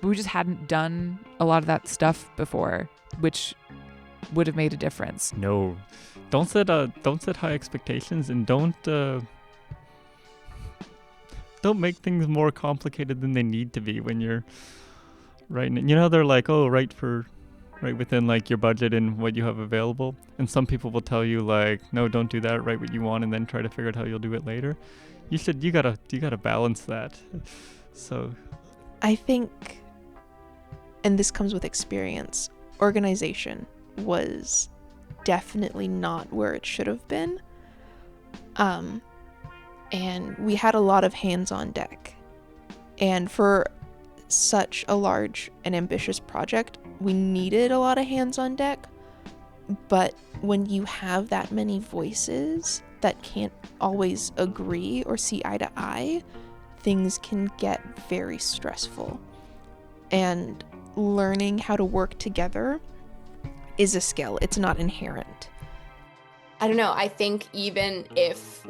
But we just hadn't done a lot of that stuff before, which would have made a difference. No, don't set high expectations, and don't make things more complicated than they need to be when you're writing. They're right within your budget and what you have available. And some people will tell you no, don't do that. Write what you want and then try to figure out how you'll do it later. You gotta balance that. So I think, and this comes with experience, organization was definitely not where it should have been. And we had a lot of hands on deck. And for such a large and ambitious project, we needed a lot of hands on deck. But when you have that many voices that can't always agree or see eye to eye, things can get very stressful. And learning how to work together is a skill. It's not inherent. I don't know. I think even if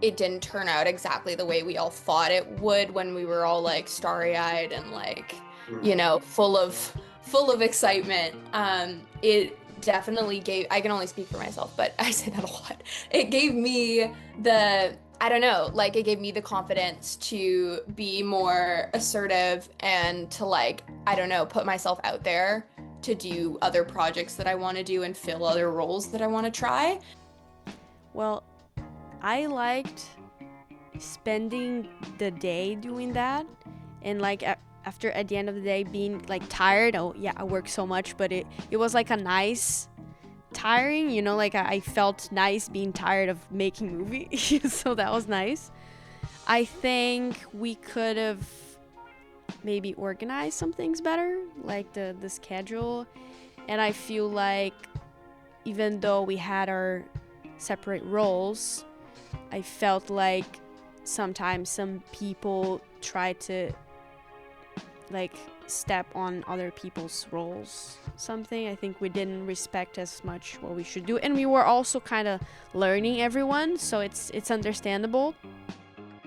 it didn't turn out exactly the way we all thought it would when we were all starry-eyed and full of excitement, it definitely gave, I can only speak for myself, but I say that a lot. It gave me it gave me the confidence to be more assertive and to put myself out there to do other projects that I want to do and fill other roles that I want to try. Well, I liked spending the day doing that, and after at the end of the day being tired. Oh yeah, I worked so much, but it was a nice tiring, I felt nice being tired of making movies. So that was nice. I think we could have maybe organized some things better, the schedule. And I feel even though we had our separate roles, I felt sometimes some people try to step on other people's roles. Something I think we didn't respect as much what we should do, and we were also kind of learning everyone, so it's understandable.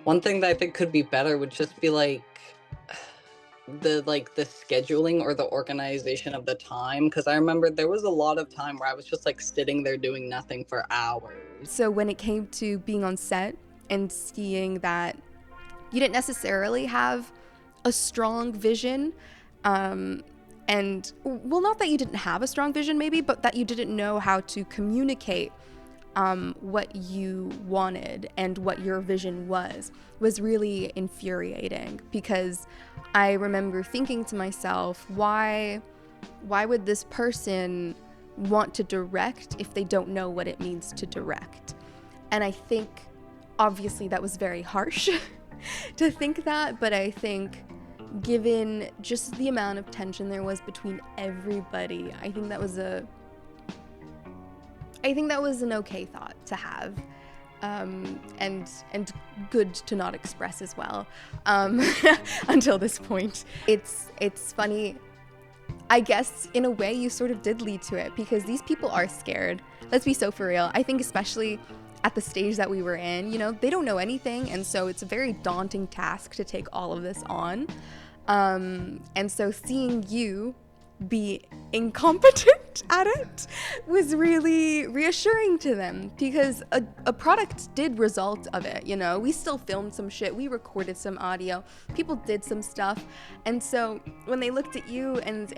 One thing that I think could be better would just be the scheduling or the organization of the time, because I remember there was a lot of time where I was just sitting there doing nothing for hours. So when it came to being on set and seeing that you didn't necessarily have a strong vision, and not that you didn't have a strong vision maybe, but that you didn't know how to communicate what you wanted and what your vision was really infuriating, because I remember thinking to myself, why would this person want to direct if they don't know what it means to direct? And I think obviously that was very harsh to think that, but I think given just the amount of tension there was between everybody, I think that was an okay thought to have, and good to not express as well, until this point. It's funny, I guess in a way you sort of did lead to it, because these people are scared. Let's be so for real. I think especially at the stage that we were in, they don't know anything, and so it's a very daunting task to take all of this on. And so seeing you be incompetent at it was really reassuring to them, because a product did result of it. We still filmed some shit, we recorded some audio, people did some stuff, and so when they looked at you and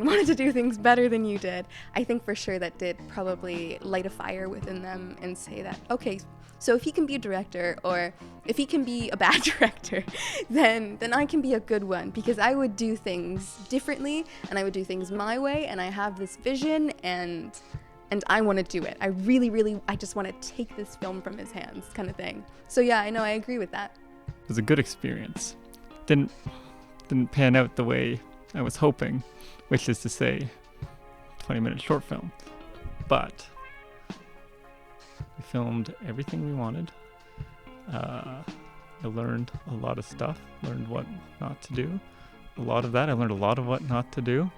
wanted to do things better than you did, I think for sure that did probably light a fire within them and say that, okay, so if he can be a director, or if he can be a bad director, then I can be a good one, because I would do things differently and I would do things my way, and I have this vision, and and I want to do it. I just want to take this film from his hands, kind of thing. So yeah, I know, I agree with that. It was a good experience. Didn't pan out the way I was hoping, which is to say, 20-minute short film. But we filmed everything we wanted. I learned a lot of stuff, learned what not to do. A lot of that, I learned a lot of what not to do.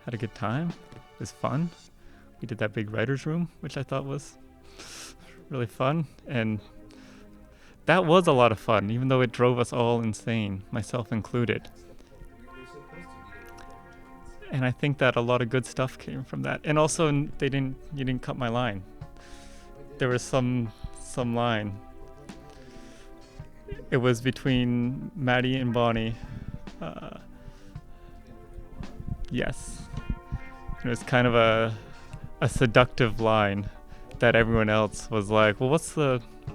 Had a good time. It was fun. We did that big writer's room, which I thought was really fun. And that was a lot of fun, even though it drove us all insane, myself included. And I think that a lot of good stuff came from that. And also, you didn't cut my line. There was some line. It was between Maddie and Bonnie. Yes. It was kind of a seductive line that everyone else was like, well,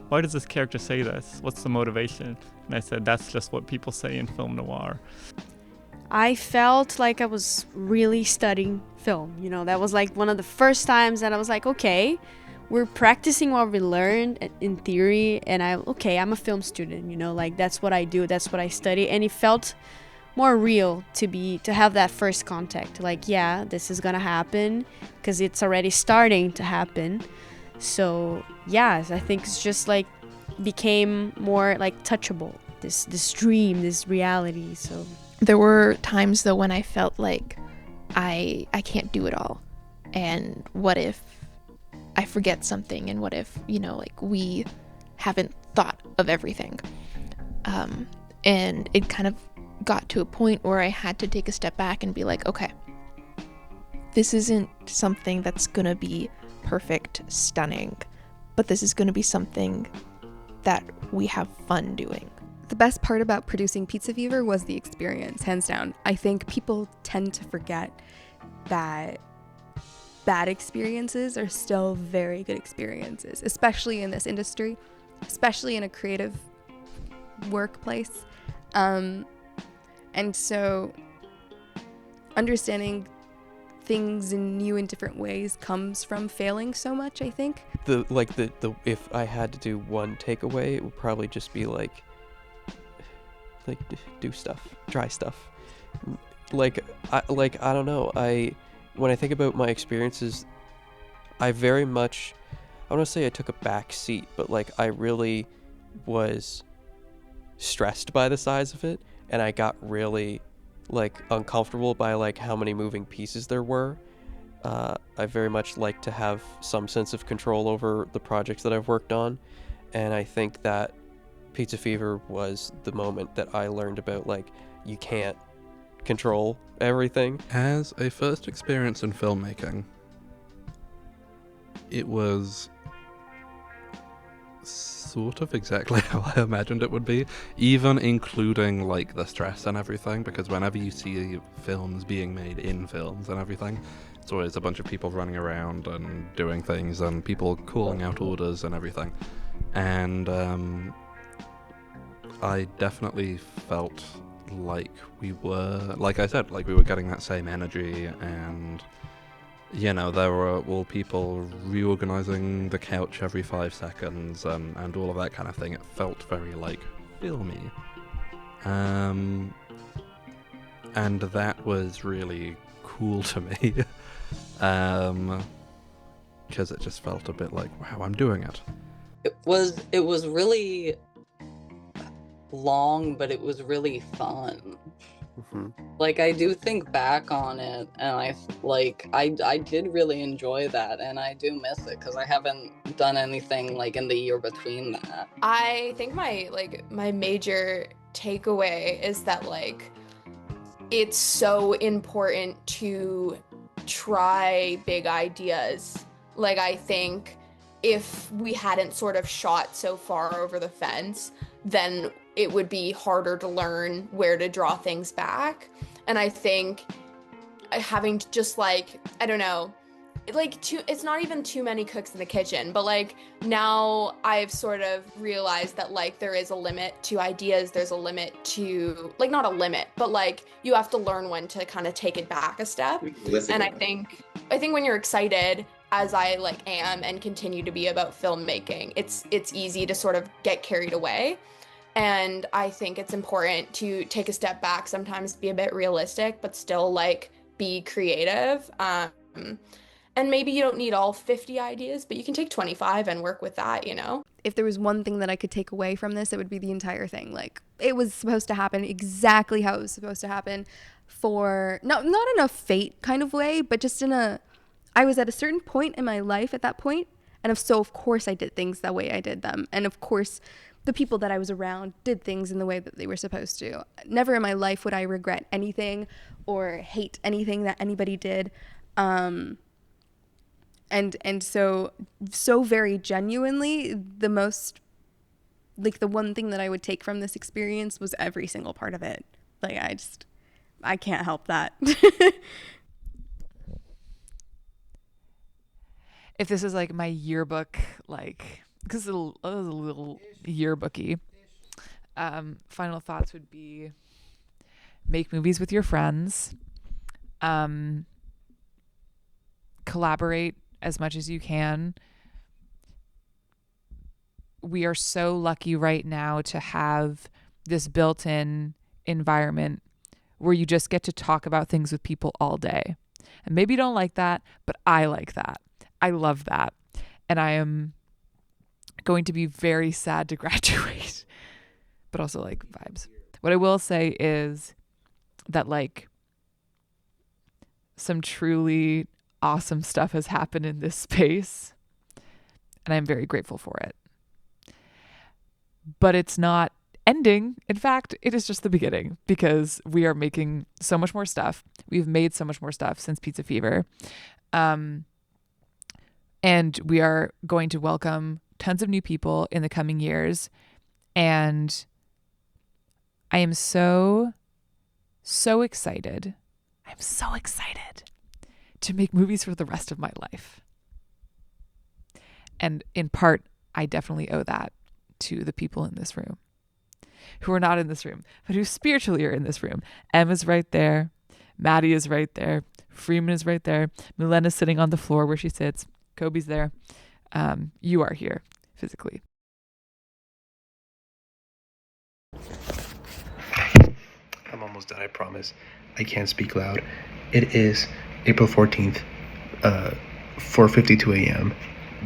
why does this character say this? What's the motivation? And I said, that's just what people say in film noir. I felt like I was really studying film. You know, that was like one of the first times that I was like, okay, we're practicing what we learned in theory, and I'm a film student, you know, like that's what I do, that's what I study, and it felt more real to have that first contact. Like, yeah, this is gonna happen because it's already starting to happen. So yeah, I think it's just like became more like touchable. This dream, this reality. So there were times though when I felt like I can't do it all, and what if I forget something, and what if, you know, like we haven't thought of everything. And it kind of got to a point where I had to take a step back and be like, okay, this isn't something that's gonna be perfect, stunning, but this is gonna be something that we have fun doing. The best part about producing Pizza Fever was the experience, hands down. I think people tend to forget that bad experiences are still very good experiences, especially in this industry, especially in a creative workplace. And so understanding things in new and different ways comes from failing so much, I think. The if I had to do one takeaway, it would probably just be like do stuff, try stuff. I don't know. When I think about my experiences, I very much, I want to say I took a back seat, but like I really was stressed by the size of it, and I got really like uncomfortable by like how many moving pieces there were. I very much like to have some sense of control over the projects that I've worked on, and I think that Pizza Fever was the moment that I learned about like you can't control everything. As a first experience in filmmaking, it was sort of exactly how I imagined it would be, even including like the stress and everything, because whenever you see films being made in films and everything, it's always a bunch of people running around and doing things and people calling out orders and everything. And I definitely felt like we were, like I said, like we were getting that same energy, and you know, there were all people reorganizing the couch every 5 seconds and all of that kind of thing. It felt very like filmy, and that was really cool to me, because it just felt a bit like, wow, I'm doing it. It was really long, but it was really fun. Mm-hmm. Like, I do think back on it, and I did really enjoy that, and I do miss it because I haven't done anything like in the year between that. I think my major takeaway is that like it's so important to try big ideas. Like, I think if we hadn't sort of shot so far over the fence, then it would be harder to learn where to draw things back. And I think having to just like, I don't know, it's not even too many cooks in the kitchen, but like now I've sort of realized that like there is a limit to ideas, there's a limit to, like, not a limit, but like you have to learn when to kind of take it back a step. And I think when you're excited, as I like am and continue to be, about filmmaking, it's easy to sort of get carried away. And I think it's important to take a step back, sometimes be a bit realistic, but still like be creative. And maybe you don't need all 50 ideas, but you can take 25 and work with that, you know? If there was one thing that I could take away from this, it would be the entire thing. Like, it was supposed to happen exactly how it was supposed to happen, for not in a fate kind of way, but just I was at a certain point in my life at that point, and of course I did things the way I did them. And of course the people that I was around did things in the way that they were supposed to. Never in my life would I regret anything or hate anything that anybody did. And so very genuinely, the most, like, the one thing that I would take from this experience was every single part of it. Like, I can't help that. If this is like my yearbook, like, because it was a little yearbooky, final thoughts would be: make movies with your friends, collaborate as much as you can. We are so lucky right now to have this built-in environment where you just get to talk about things with people all day. And maybe you don't like that, but I like that. I love that. And I am going to be very sad to graduate, but also like vibes. What I will say is that like some truly awesome stuff has happened in this space, and I'm very grateful for it. But it's not ending. In fact, it is just the beginning, because we are making so much more stuff. We've made so much more stuff since Pizza Fever. And we are going to welcome tons of new people in the coming years. And I am so excited. I'm so excited to make movies for the rest of my life. And in part, I definitely owe that to the people in this room, who are not in this room, but who spiritually are in this room. Emma's right there. Maddie is right there. Freeman is right there. Milena's sitting on the floor where she sits. Kobe's there. You are here physically. I'm almost done, I promise. I can't speak loud. It is April 14th, 4:52 a.m.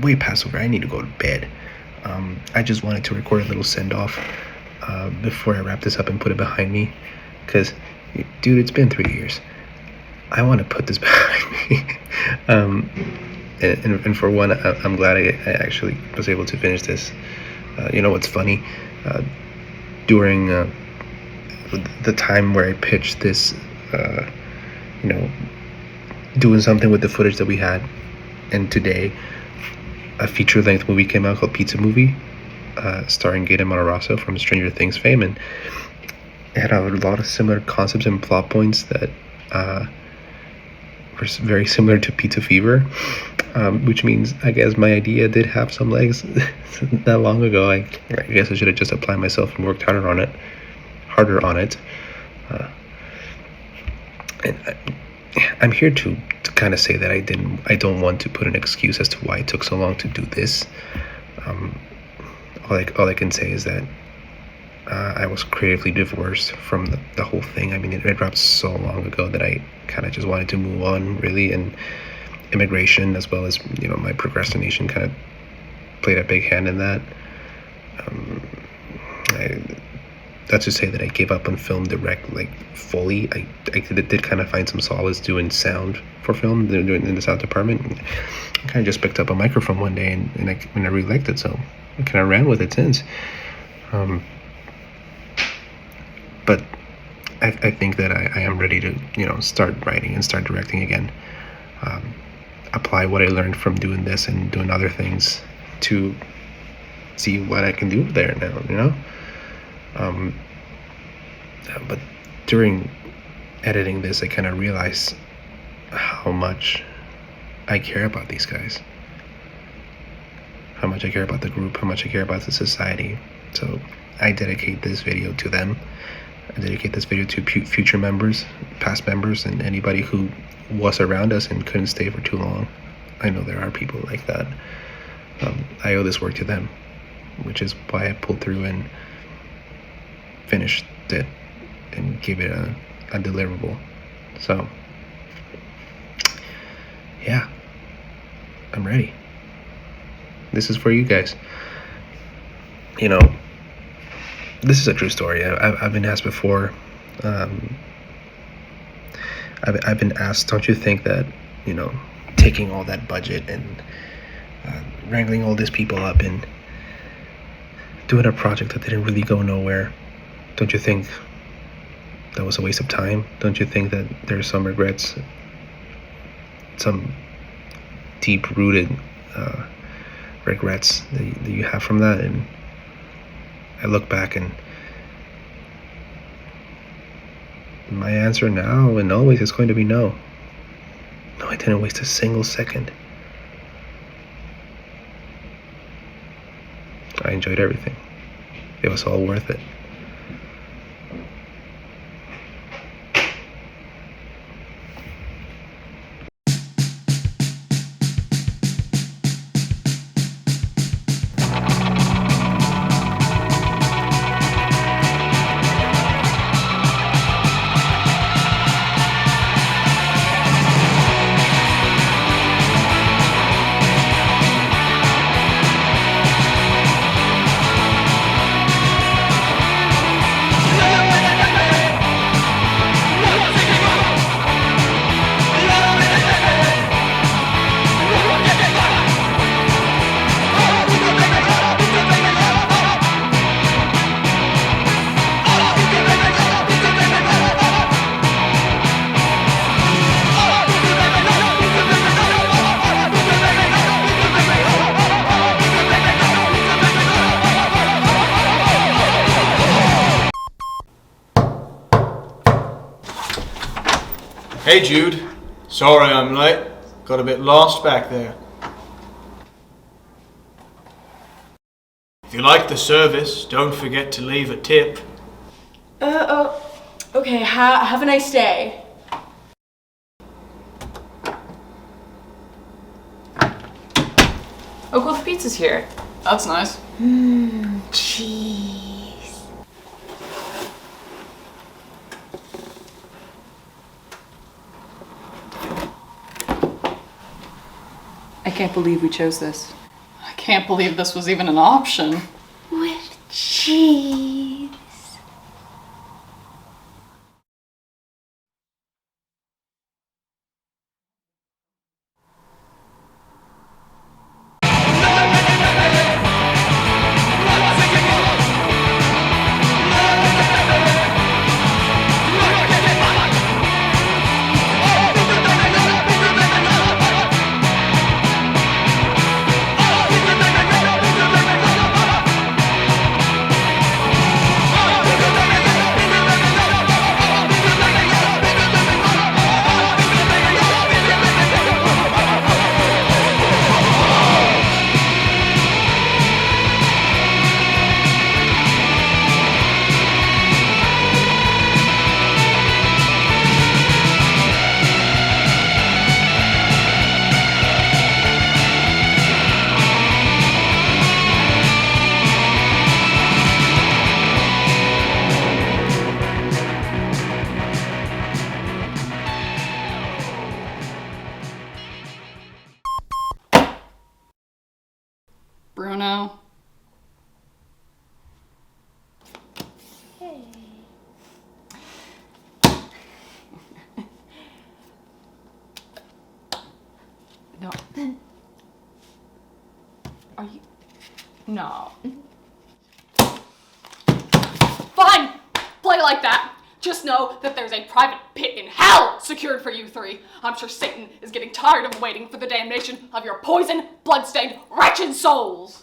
Way past over. I need to go to bed. I just wanted to record a little send-off before I wrap this up and put it behind me. Because, dude, it's been 3 years. I want to put this behind me. And for one, I'm glad I actually was able to finish this. You know what's funny? During the time where I pitched this, doing something with the footage that we had, and today a feature-length movie came out called Pizza Movie, starring Gaten Matarazzo from Stranger Things fame, and it had a lot of similar concepts and plot points that were very similar to Pizza Fever, which means I guess my idea did have some legs that long ago. I guess I should have just applied myself and worked harder on it. And I'm here to kind of say that I don't want to put an excuse as to why it took so long to do this. All I can say is that I was creatively divorced from the whole thing. I mean, it dropped so long ago that I kind of just wanted to move on, really, and immigration, as well as, my procrastination, kind of played a big hand in that. That's to say that I gave up on film direct, like, fully. I did kind of find some solace doing sound for film, in the sound department. I kind of just picked up a microphone one day, and I really liked it, so I kind of ran with it since. But I think that I am ready to, start writing and start directing again. Apply what I learned from doing this and doing other things to see what I can do there now, But during editing this, I kind of realized how much I care about these guys. How much I care about the group, how much I care about the society. So I dedicate this video to them. I dedicate this video to future members, past members, and anybody who was around us and couldn't stay for too long. I know there are people like that. I owe this work to them, which is why I pulled through and finished it and gave it a deliverable. So, yeah, I'm ready. This is for you guys. You know, this is a true story. I've been asked before. I've been asked, don't you think that, you know, taking all that budget and wrangling all these people up and doing a project that didn't really go nowhere, don't you think that was a waste of time? Don't you think that there's some regrets, some deep-rooted regrets that you have from that? And I look back, and my answer now and always is going to be no. No, I didn't waste a single second. I enjoyed everything. It was all worth it. Hey Jude, sorry I'm late. Got a bit lost back there. If you like the service, don't forget to leave a tip. Okay, have a nice day. Oh, cool, the pizza's here. That's nice. Cheese. I can't believe we chose this. I can't believe this was even an option. With cheese. Bruno. Hey. No. Are you? No. Fine! Play like that. Just know that there's a private pit in hell secured for you three. I'm sure Satan is getting tired of waiting for the damnation of your poison, blood-stained, wretched souls.